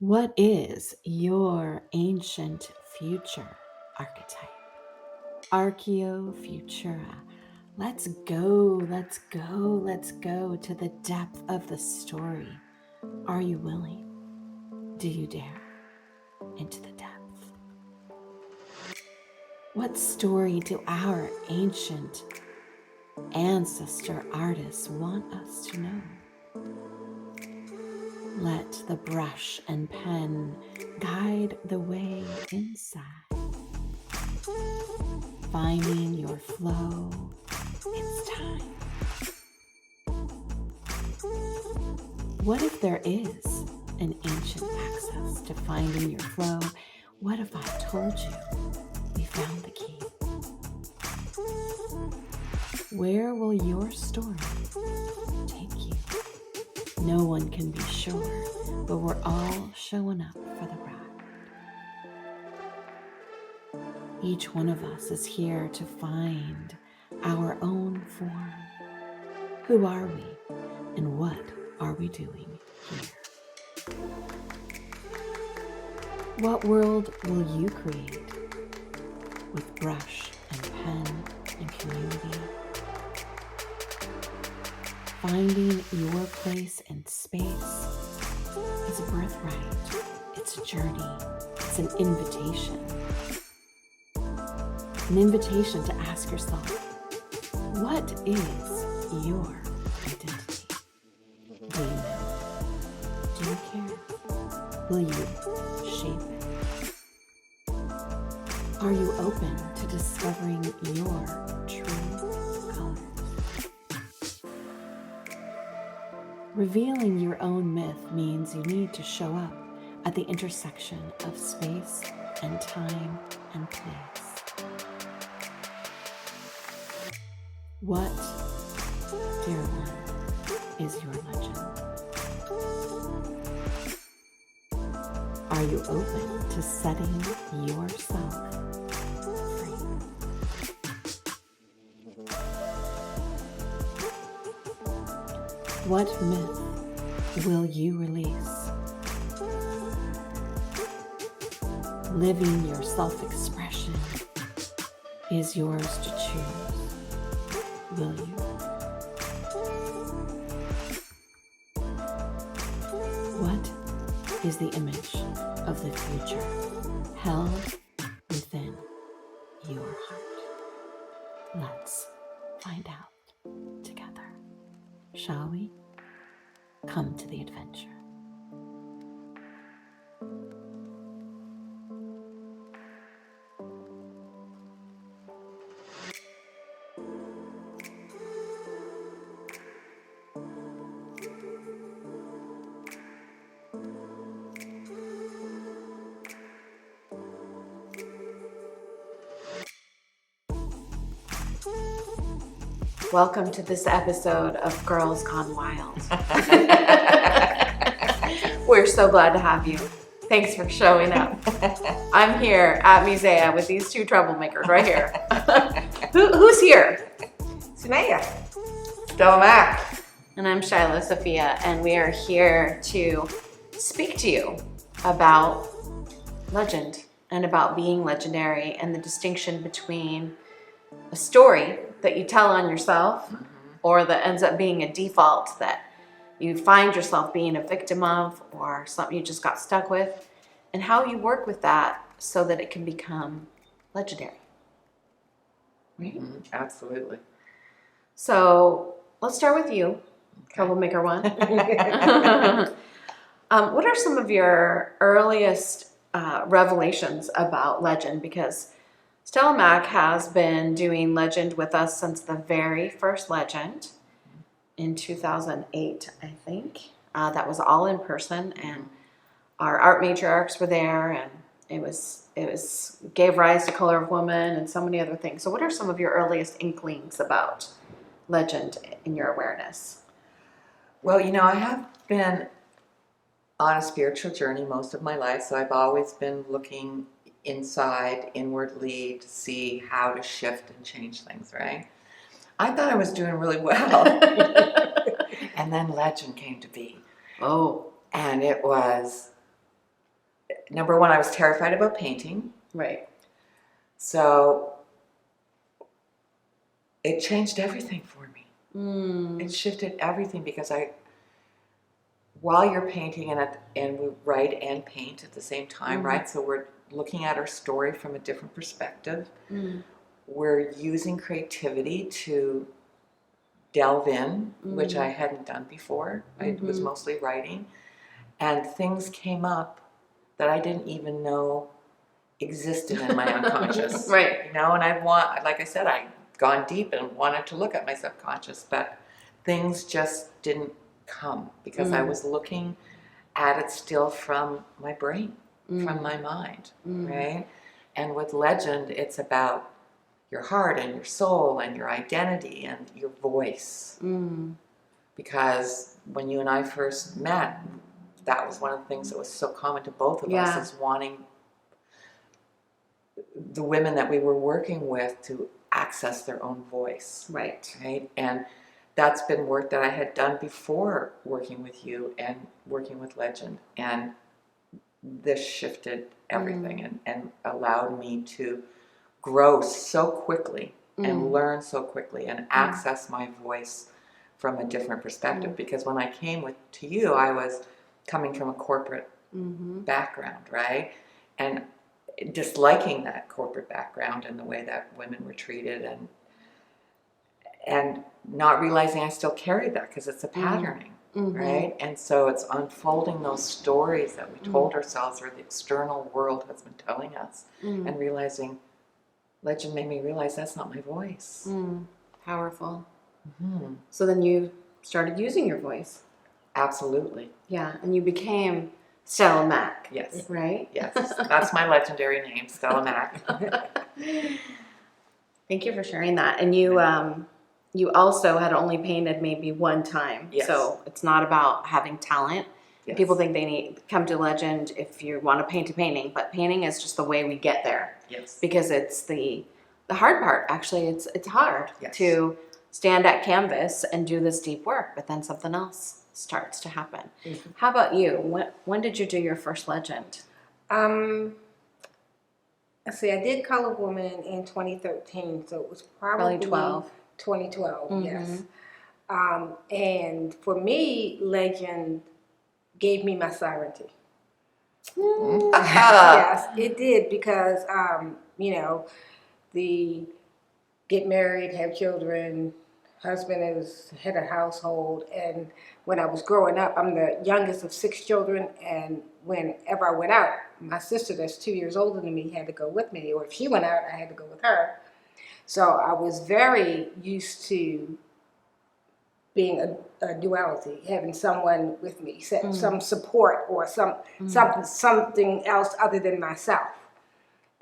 What is your ancient future archetype? Archeo Futura. Let's go, let's go, let's go to the depth of the story. Are you willing? Do you dare? Into the depth. What story do our ancient ancestor artists want us to know? Let the brush and pen guide the way inside. Finding your flow, it's time. What if there is an ancient access to finding your flow? What if I told you we found the key? Where will your story take you? No one can be sure, but we're all showing up for the ride. Each one of us is here to find our own form. Who are we, and what are we doing here? What world will you create with brush and pen and community? Finding your place in space is a birthright. It's a journey. It's an invitation. An invitation to ask yourself, what is your identity? Do you know? Do you care? Will you shape it? Are you open to discovering your true colors? Revealing your own myth means you need to show up at the intersection of space and time and place. What, dear one, is your legend? Are you open to setting yourself free? What myth will you release? Living your self-expression is yours to choose. Will you? What is the image of the future held within your heart? Let's find out together. Shall we? Come to the adventure. Welcome to this episode of Girls Gone Wild. We're so glad to have you. Thanks for showing up. I'm here at Musea with these two troublemakers right here. Who's here? Sunaya. Stella Mac. And I'm Shiloh Sophia, and we are here to speak to you about legend and about being legendary and the distinction between a story that you tell on yourself or that ends up being a default that you find yourself being a victim of or something you just got stuck with, and how you work with that so that it can become legendary. Right? Mm-hmm. Absolutely. So let's start with you, troublemaker one. What are some of your earliest revelations about legend? Because Stella Mac has been doing legend with us since the very first legend in 2008, I think. That was all in person, and our art matriarchs were there, and it was gave rise to Color of Woman and so many other things. So what are some of your earliest inklings about legend in your awareness? Well, I have been on a spiritual journey most of my life, so I've always been looking inside, inwardly, to see how to shift and change things, right? I thought I was doing really well. And then legend came to be. Oh. And it was number one, I was terrified about painting. Right. So it changed everything for me. Mm. It shifted everything because while you're painting and we write and paint at the same time, right? So we're looking at our story from a different perspective. Mm. We're using creativity to delve in, which I hadn't done before. It was mostly writing. And things came up that I didn't even know existed in my unconscious. Right. You know, and like I said, I'd gone deep and wanted to look at my subconscious, but things just didn't come because I was looking at it still from my brain, from my mind, right? And with legend, it's about your heart and your soul and your identity and your voice. Because when you and I first met, that was one of the things that was so common to both of us, is wanting the women that we were working with to access their own voice. Right. Right? And that's been work that I had done before working with you and working with Legend. And this shifted everything and allowed me to grow so quickly and learn so quickly and access my voice from a different perspective. Because when I came to you, I was coming from a corporate background, right? And disliking that corporate background and the way that women were treated, and not realizing I still carried that because it's a patterning, right? And so it's unfolding those stories that we told ourselves or the external world has been telling us, and realizing Legend made me realize that's not my voice. Powerful. So then you started using your voice. Absolutely. Yeah, and you became Stella Mack. Yes. Right? Yes. That's my legendary name, Stella Mack. Thank you for sharing that. And you also had only painted maybe one time. Yes. So it's not about having talent. Yes. People think they come to Legend if you want to paint a painting, but painting is just the way we get there. Yes. Because it's the hard part. Actually, it's hard to stand at canvas and do this deep work, but then something else starts to happen. How about you? When did you do your first Legend? Let's see, I did Color Woman in 2013, so it was probably 2012, yes. And for me, Legend gave me my sovereignty. Yes, it did, because, you know, the get married, have children, husband is head of household, and when I was growing up, I'm the youngest of 6 children, and whenever I went out, my sister that's 2 years older than me had to go with me, or if she went out, I had to go with her. So I was very used to being a duality, having someone with me, some support or something else other than myself.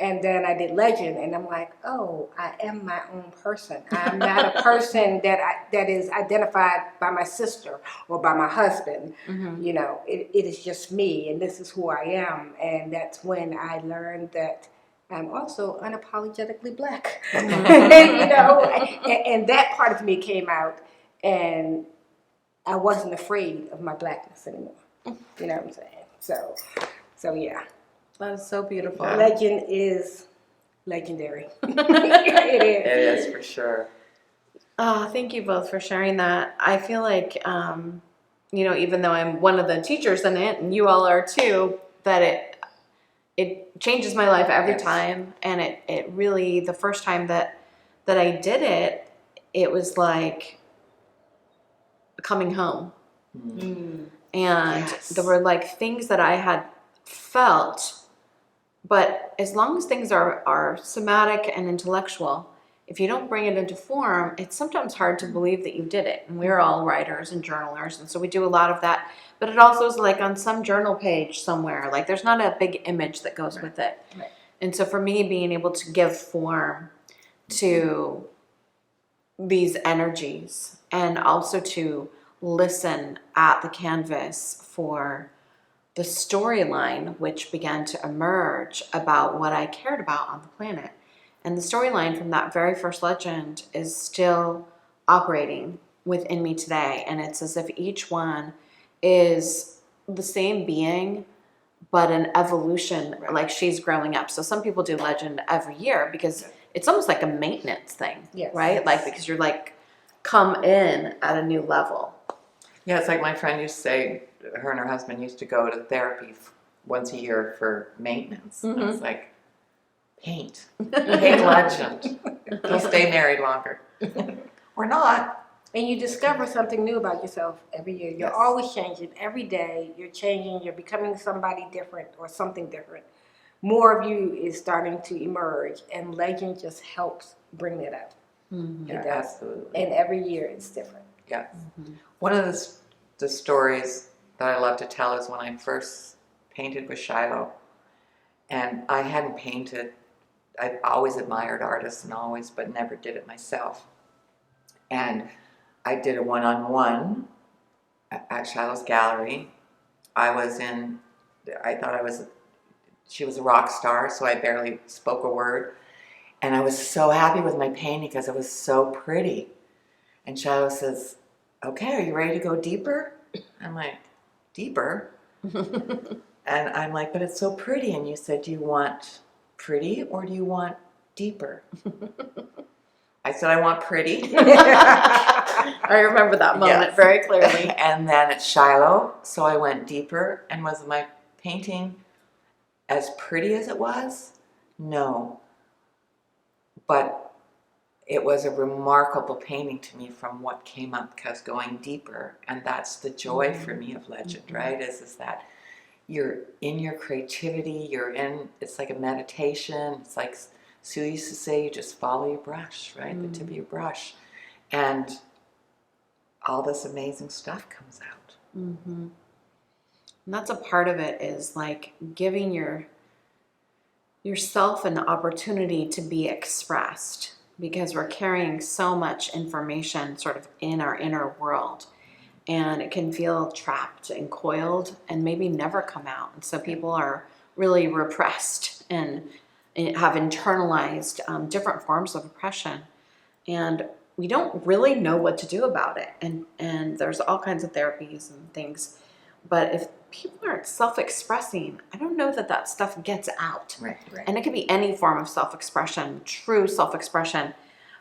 And then I did Legend, and I'm like, oh, I am my own person. I'm not a person that is identified by my sister or by my husband. You know, it is just me, and this is who I am. And that's when I learned that I'm also unapologetically Black. You know, and that part of me came out, and I wasn't afraid of my Blackness anymore. You know what I'm saying? So yeah. That is so beautiful. Legend is legendary. It is. It is, for sure. Oh, thank you both for sharing that. I feel like, you know, even though I'm one of the teachers in it, and you all are too, that it changes my life every time. And it really, the first time that I did it, it was like coming home. And there were like things that I had felt. But as long as things are somatic and intellectual, if you don't bring it into form, it's sometimes hard to believe that you did it. And we're all writers and journalers, and so we do a lot of that. But it also is like on some journal page somewhere, like there's not a big image that goes with it. Right. And so for me, being able to give form to these energies and also to listen at the canvas for the storyline which began to emerge about what I cared about on the planet. And the storyline from that very first Legend is still operating within me today. And it's as if each one is the same being, but an evolution, like she's growing up. So some people do legend every year because it's almost like a maintenance thing, Yes. right? Like because you're like come in at a new level. Yeah, it's like my friend used to say, her and her husband used to go to therapy once a year for maintenance. I was like, paint legend. He'll stay married longer. Or not. And you discover something new about yourself every year. You're Yes. always changing. Every day you're changing. You're becoming somebody different or something different. More of you is starting to emerge, and legend just helps bring that up. Mm-hmm. It Yeah, does. absolutely. And every year it's different. Yeah. One of the stories that I love to tell is when I first painted with Shiloh, and I hadn't painted. I've always admired artists and always, but never did it myself. And I did a one-on-one at Shiloh's gallery. She was a rock star, so I barely spoke a word. And I was so happy with my painting because it was so pretty. And Shiloh says, okay, are you ready to go deeper? I'm like, deeper? And I'm like, but it's so pretty. And you said, do you want pretty or do you want deeper? I said, I want pretty. I remember that moment Yes. very clearly. And then at Shiloh, so I went deeper. And was my painting as pretty as it was? No. But it was a remarkable painting to me from what came up, because going deeper, and that's the joy for me of legend, right? Is that you're in your creativity, it's like a meditation. It's like Sue used to say, you just follow your brush, right? The tip of your brush. And all this amazing stuff comes out. Mm-hmm. And that's a part of it, is like giving yourself an opportunity to be expressed, because we're carrying so much information sort of in our inner world, and it can feel trapped and coiled and maybe never come out. And so people are really repressed and have internalized different forms of oppression, and we don't really know what to do about it. And there's all kinds of therapies and things, but if people aren't self-expressing, I don't know that stuff gets out. Right. And it could be any form of self-expression, true self-expression.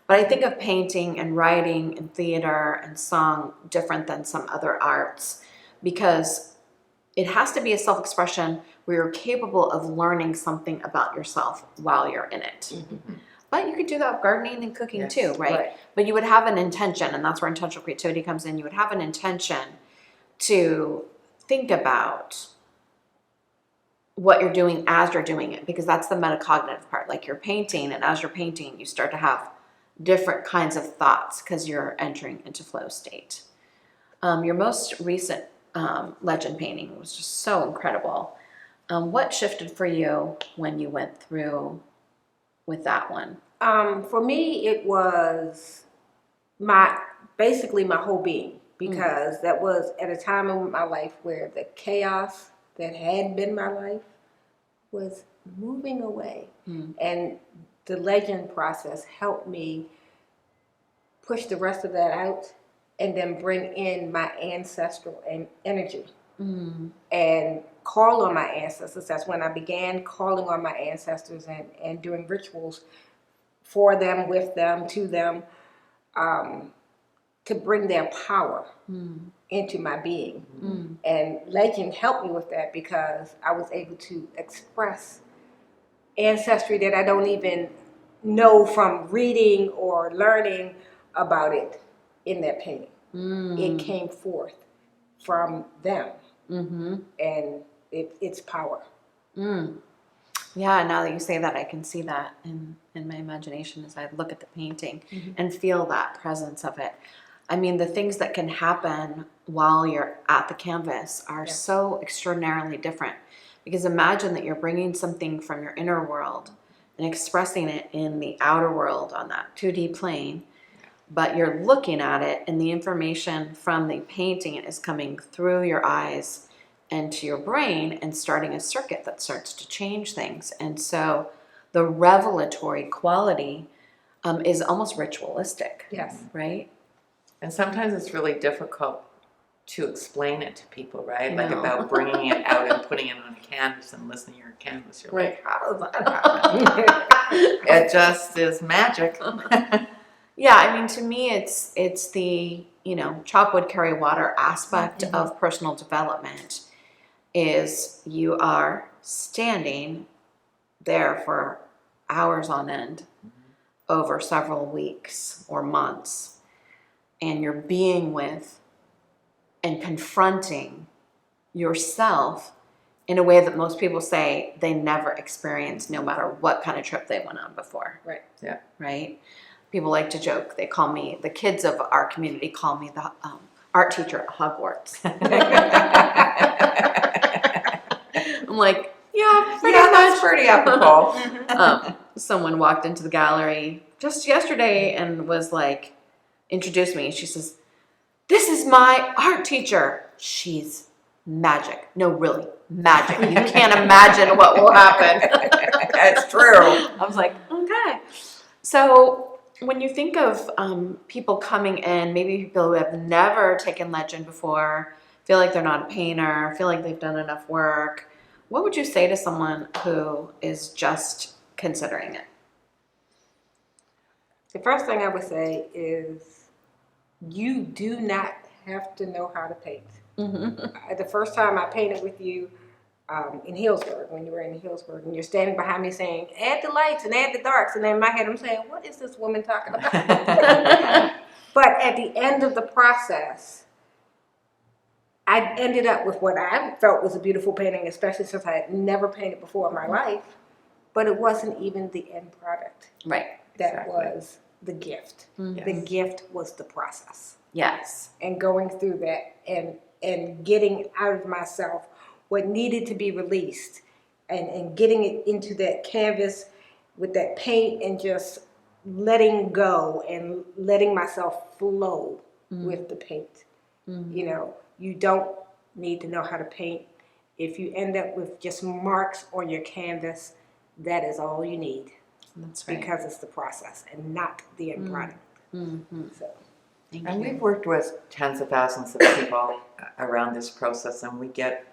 But I think of painting and writing and theater and song different than some other arts, because it has to be a self-expression where you're capable of learning something about yourself while you're in it. Mm-hmm. But you could do that with gardening and cooking Yes. too, right? But you would have an intention, and that's where intentional creativity comes in. You would have an intention to think about what you're doing as you're doing it, because that's the metacognitive part. Like you're painting, and as you're painting, you start to have different kinds of thoughts because you're entering into flow state. Your most recent legend painting was just so incredible. What shifted for you when you went through with that one? For me, it was basically my whole being, because that was at a time in my life where the chaos that had been my life was moving away. And the legend process helped me push the rest of that out and then bring in my ancestral energy and call on my ancestors. That's when I began calling on my ancestors and doing rituals for them, with them, to them, to bring their power into my being. And legend helped me with that, because I was able to express ancestry that I don't even know from reading or learning about it in that painting. It came forth from them, and its power. Yeah, now that you say that, I can see that in my imagination as I look at the painting and feel that presence of it. I mean, the things that can happen while you're at the canvas are so extraordinarily different, because imagine that you're bringing something from your inner world and expressing it in the outer world on that 2D plane, but you're looking at it, and the information from the painting is coming through your eyes and to your brain and starting a circuit that starts to change things. And so the revelatory quality is almost ritualistic. Yes. Right? And sometimes it's really difficult to explain it to people, right? Like No. about bringing it out and putting it on a canvas and listening to your canvas. You're Right. like, how does that happen? It just is magic. Yeah, I mean, to me, it's the, chop wood, carry water aspect Mhm. of personal development is you are standing there for hours on end over several weeks or months, and you're being with and confronting yourself in a way that most people say they never experienced, no matter what kind of trip they went on before. Right. Yeah. Right? People like to joke. They call me, the kids of our community call me the art teacher at Hogwarts. I'm like, yeah, pretty Yeah, that's much. pretty apropos. Someone walked into the gallery just yesterday and was like, introduced me. She says, "This is my art teacher. She's magic." No, really, magic. You can't imagine what will happen. That's true. I was like, okay. So when you think of people coming in, maybe people who have never taken legend before, feel like they're not a painter, feel like they've done enough work, what would you say to someone who is just considering it? The first thing I would say is you do not have to know how to paint. Mm-hmm. The first time I painted with you in Healdsburg, when you were in Healdsburg, and you're standing behind me saying, add the lights and add the darks. And in my head, I'm saying, what is this woman talking about? But at the end of the process, I ended up with what I felt was a beautiful painting, especially since I had never painted before in my life. But it wasn't even the end product. Right. That Exactly. was the gift. Mhm. The gift was the process. Yes. And going through that and getting out of myself what needed to be released and getting it into that canvas with that paint and just letting go and letting myself flow with the paint. Mm-hmm. You don't need to know how to paint. If you end up with just marks on your canvas, that is all you need. That's right. Because it's the process and not the end product. Mm-hmm. So. Thank And you. we've worked with tens of thousands of people around this process, and we get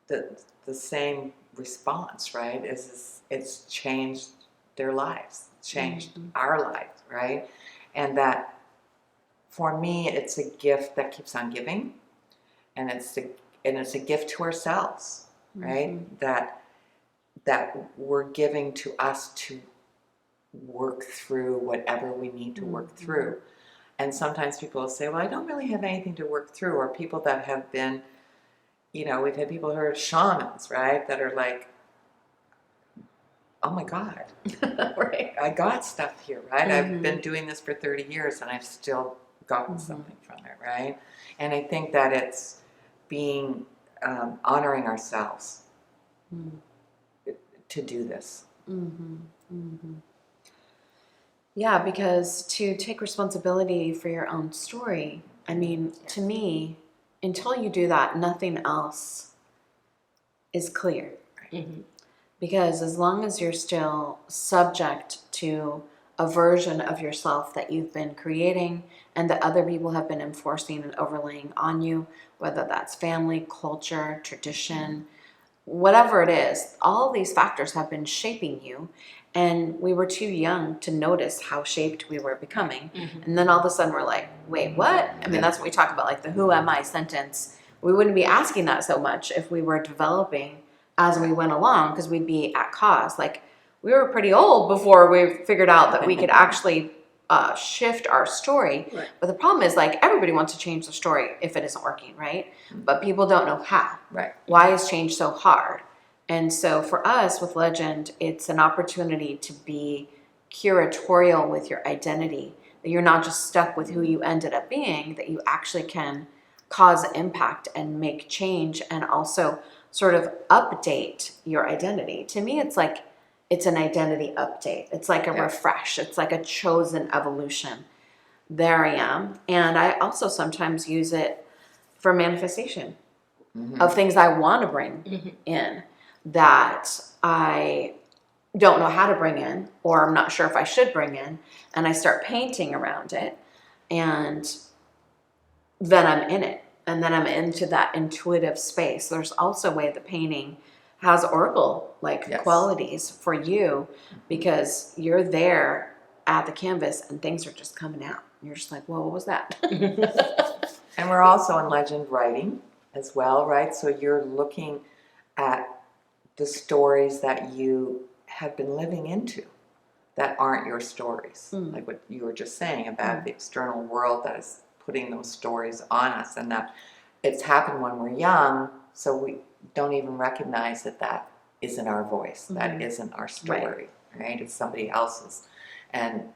the same response, right? It's changed their lives, changed our lives, right? And that, for me, it's a gift that keeps on giving, and it's a gift to ourselves, right? That we're giving to us to work through whatever we need to work through. And sometimes people will say, well, I don't really have anything to work through, or people that have been, we've had people who are shamans, right, that are like, oh my God, Right. I got stuff here, right? I've been doing this for 30 years and I've still gotten something from it, right? And I think that it's being, honoring ourselves to do this. Mm-hmm. Mm-hmm. Yeah, because to take responsibility for your own story, I mean, to me, until you do that, nothing else is clear. Mm-hmm. Because as long as you're still subject to a version of yourself that you've been creating and that other people have been enforcing and overlaying on you, whether that's family, culture, tradition, whatever it is, all these factors have been shaping you. And we were too young to notice how shaped we were becoming. And then all of a sudden we're like, wait, what? I mean, that's what we talk about, like the who am I sentence. We wouldn't be asking that so much if we were developing as we went along, because we'd be at cause. Like, we were pretty old before we figured out that we could actually shift our story. Right. But the problem is, like, everybody wants to change the story if it isn't working, right? But people don't know how. Right. Why is change so hard? And so for us with Legend, it's an opportunity to be curatorial with your identity, that you're not just stuck with who you ended up being, that you actually can cause impact and make change and also sort of update your identity. To me, it's like, it's an identity update. It's like a refresh. It's like a chosen evolution. There I am. And I also sometimes use it for manifestation of things I want to bring in that I don't know how to bring in, or I'm not sure if I should bring in. And I start painting around it. And then I'm in it. And then I'm into that intuitive space. There's also a way the painting has oracle like Yes. qualities for you because you're there at the canvas and things are just coming out. You're just like, whoa, what was that? And we're also in legend writing as well, right? So you're looking at the stories that you have been living into that aren't your stories. Like what you were just saying about the external world that is putting those stories on us, and that it's happened when we're young, so we don't even recognize that that isn't our voice, that isn't our story, right? It's somebody else's. And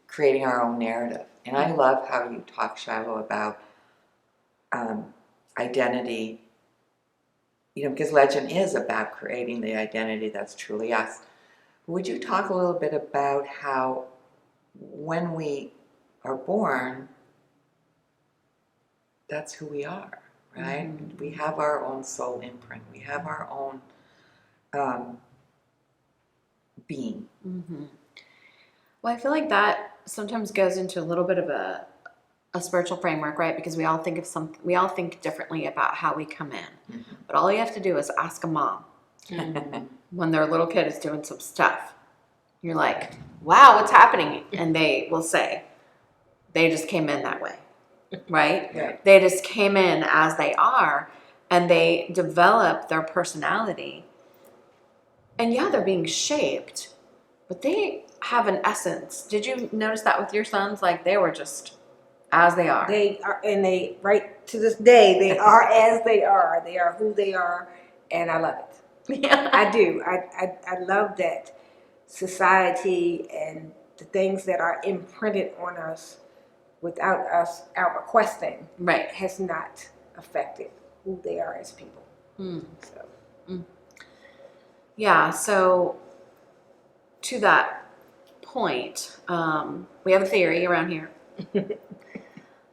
creating our own narrative. And I love how you talk, Shiloh, about identity, because legend is about creating the identity that's truly us. Would you talk a little bit about how when we are born, that's who we are, right? We have our own soul imprint. We have our own being. Well, I feel like that sometimes goes into a little bit of a spiritual framework, right? Because we all think differently about how we come in. But all you have to do is ask a mom when their little kid is doing some stuff. You're like, wow, what's happening? And they will say, they just came in that way, right? Right. They just came in as they are, and they develop their personality. And yeah, they're being shaped, but they have an essence. Did you notice that with your sons? Like they were just as they are. They are, and they, right to this day, they are as they are. They are who they are, and I love it. Yeah. I do. I love that society and the things that are imprinted on us without us out requesting Right. has not affected who they are as people. So. Yeah, so to that point, we have a theory around here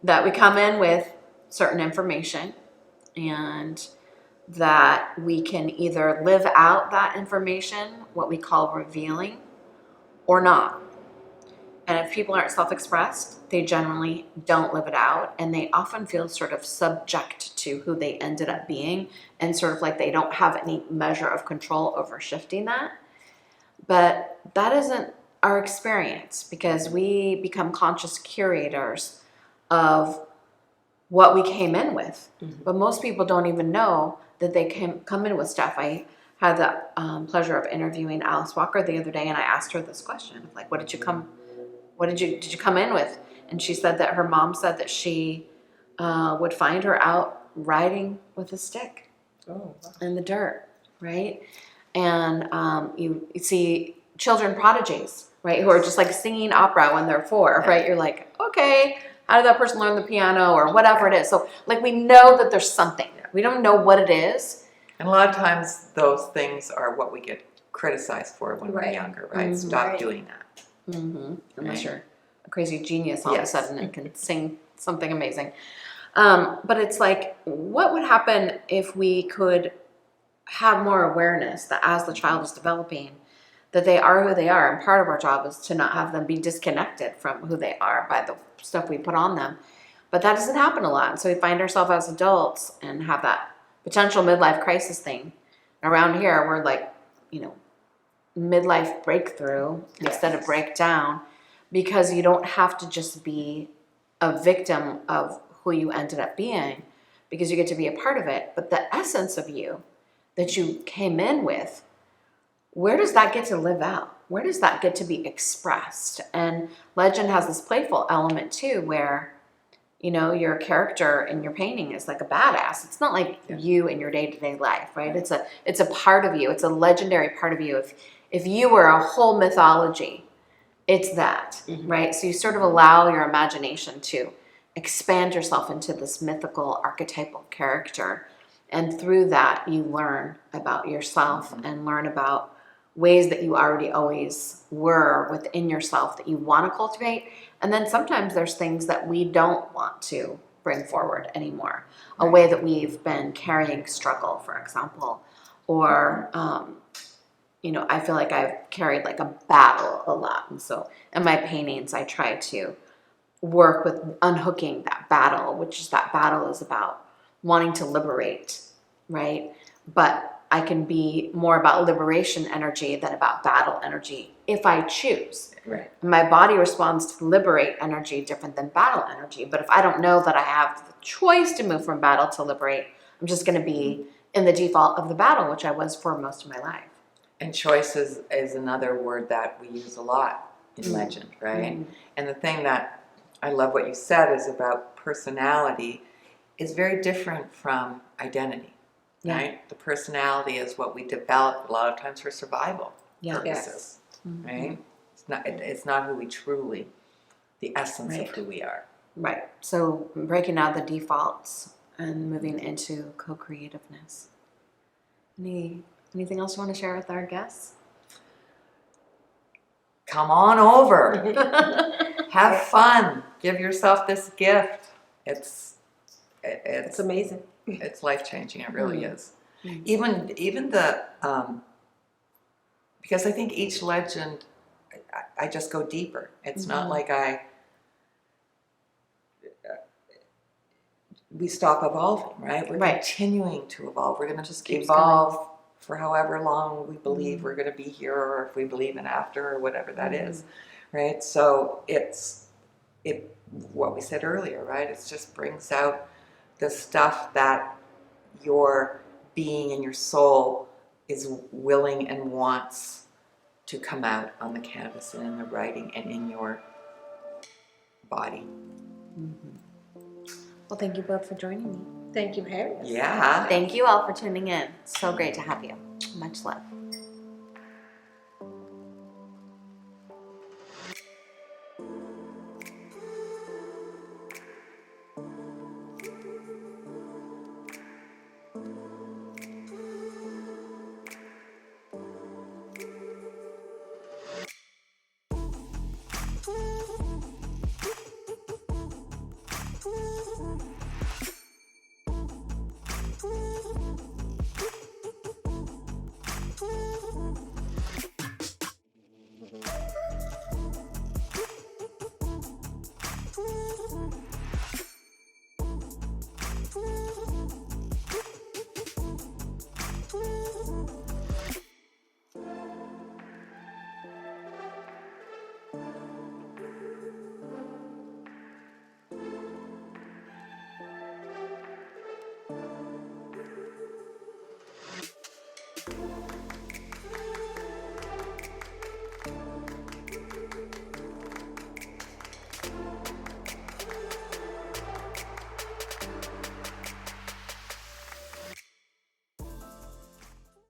that we come in with certain information and that we can either live out that information, what we call revealing, or not. And if people aren't self-expressed, they generally don't live it out, and they often feel sort of subject to who they ended up being, and sort of like they don't have any measure of control over shifting that. But that isn't our experience, because we become conscious curators of what we came in with. But most people don't even know that they come in with stuff. I had the pleasure of interviewing Alice Walker the other day, and I asked her this question, like, did you come in with? And she said that her mom said that she would find her out riding with a stick in the dirt, right? And you see children prodigies, right, who are just like singing opera when they're 4, right? You're like, okay, how did that person learn the piano or whatever it is? So like we know that there's something. We don't know what it is. And a lot of times those things are what we get criticized for when we're Right. younger, right? Stop Right. doing that. Unless you're a crazy genius all Yes. of a sudden and can sing something amazing. But it's like, what would happen if we could have more awareness that as the child is developing, that they are who they are, and part of our job is to not have them be disconnected from who they are by the stuff we put on them. But that doesn't happen a lot, and so we find ourselves as adults and have that potential midlife crisis thing. Around here, we're like, midlife breakthrough instead of breakdown, because you don't have to just be a victim of who you ended up being, because you get to be a part of it. But the essence of you that you came in with, where does that get to live out? Where does that get to be expressed? And legend has this playful element too, where your character in your painting is like a badass. It's not like you in your day-to-day life, right? It's a part of you. It's a legendary part of you. If you were a whole mythology, it's that, right? So you sort of allow your imagination to expand yourself into this mythical archetypal character. And through that, you learn about yourself and learn about ways that you already always were within yourself that you want to cultivate. And then sometimes there's things that we don't want to bring forward anymore. A way that we've been carrying struggle, for example, or, I feel like I've carried like a battle a lot. And so in my paintings, I try to work with unhooking that battle, which is that battle is about wanting to liberate, right? But I can be more about liberation energy than about battle energy if I choose. Right. My body responds to liberate energy different than battle energy. But if I don't know that I have the choice to move from battle to liberate, I'm just going to be in the default of the battle, which I was for most of my life. And choice is another word that we use a lot in legend, right? And the thing that I love what you said is about personality is very different from identity, Yeah. right? The personality is what we develop a lot of times for survival Yeah. purposes, right? It's not who we truly, the essence Right. of who we are. Right. So breaking out the defaults and moving into co-creativeness. Anything else you want to share with our guests? Come on over. Have fun. Give yourself this gift. It's amazing. It's life changing. It really is. Mm. Even the because I think each legend, I just go deeper. It's not like we stop evolving, right? We're Right. continuing to evolve. We're going to just Keeps evolve for however long we believe we're going to be here, or if we believe in after, or whatever that is, right? So it's what we said earlier, right? It just brings out the stuff that your being and your soul is willing and wants to come out on the canvas and in the writing and in your body. Well, thank you both for joining me. Thank you for having us. Yeah. Thank you all for tuning in. So great to have you. Much love.